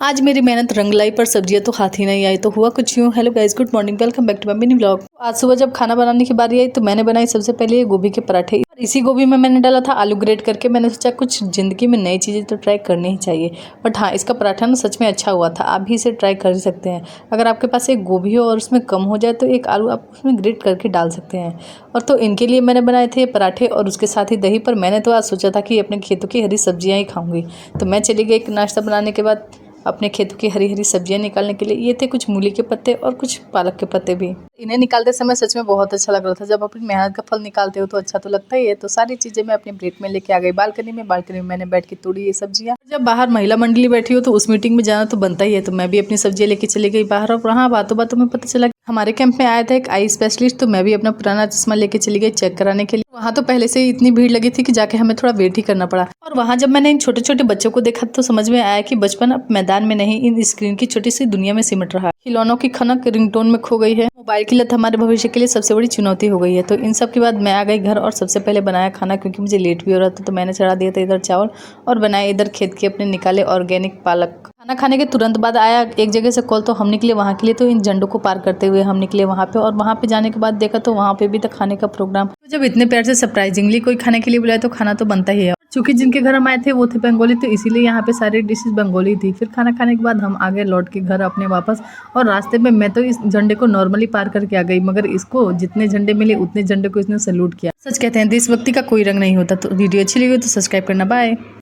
आज मेरी मेहनत रंग लाई पर सब्जियां तो हाथ ही नहीं आई। तो हुआ कुछ यूँ। Hello guys, good morning, welcome back to my mini vlog. आज सुबह जब खाना बनाने की बारी आई तो मैंने बनाई सबसे पहले गोभी के पराठे। इसी गोभी में मैंने डाला था आलू ग्रेट करके। मैंने सोचा कुछ ज़िंदगी में नई चीज़ें तो ट्राई करनी ही चाहिए। बट हाँ, इसका पराठा ना सच में अच्छा हुआ था। आप भी इसे ट्राई कर सकते हैं। अगर आपके पास एक गोभी हो और उसमें कम हो जाए तो एक आलू आप उसमें ग्रेट करके डाल सकते हैं। और तो इनके लिए मैंने बनाए थे पराठे और उसके साथ ही दही। पर मैंने तो आज सोचा था कि अपने खेतों की हरी सब्जियाँ ही खाऊंगी। तो मैं चली गई एक नाश्ता बनाने के बाद अपने खेतों की हरी हरी सब्जियां निकालने के लिए। ये थे कुछ मूली के पत्ते और कुछ पालक के पत्ते भी। इन्हें निकालते समय सच में बहुत अच्छा लग रहा था। जब अपनी मेहनत का फल निकालते हो तो अच्छा तो लगता ही है। तो सारी चीजें मैं अपनी प्लेट में लेके आ गई बालकनी में मैंने बैठ के तोड़ी ये सब्जियां। जब बाहर महिला मंडली बैठी हो तो उस मीटिंग में जाना तो बनता ही है। तो मैं भी अपनी सब्जियां लेके चली गई बाहर। और वहाँ बातों बातों में पता चला हमारे कैंप में आया था एक आई स्पेशलिस्ट। तो मैं भी अपना पुराना चश्मा लेके चली गई चेक कराने के लिए। वहाँ तो पहले से ही इतनी भीड़ लगी थी कि जाके हमें थोड़ा वेट ही करना पड़ा। और वहाँ जब मैंने इन छोटे छोटे बच्चों को देखा तो समझ में आया कि बचपन अब मैदान में नहीं, इन स्क्रीन की छोटी सी दुनिया में सिमट रहा है। खिलौनों की खनक रिंगटोन में खो गई है। मोबाइल की लत हमारे भविष्य के लिए सबसे बड़ी चुनौती हो गई है। तो इन सब के बाद मैं आ गई घर और सबसे पहले बनाया खाना, क्योंकि मुझे लेट भी हो रहा था। तो मैंने चढ़ा दिया था इधर चावल और बनाए इधर खेत के अपने निकाले ऑर्गेनिक पालक। खाना खाने के तुरंत बाद आया एक जगह से कॉल, तो हम निकले वहाँ के लिए। तो इन झंडों को पार करते हुए हम निकले वहाँ पे। और वहाँ पे जाने के बाद देखा तो वहाँ पे भी था खाने का प्रोग्राम। तो जब इतने प्यार से सरप्राइजिंगली कोई खाने के लिए बुलाए तो खाना तो बनता ही है। चूंकि जिनके घर हम आए थे वो थे बंगाली, तो इसीलिए यहाँ पे सारी डिशेस बंगाली थी। फिर खाना खाने के बाद हम आगे लौट के घर अपने वापस। और रास्ते में मैं तो इस झंडे को नॉर्मली पार करके आ गई, मगर इसको जितने झंडे मिले उतने झंडे को इसने सैल्यूट किया। सच कहते हैं देशभक्ति का कोई रंग नहीं होता। तो वीडियो अच्छी लगी तो सब्सक्राइब करना। बाय।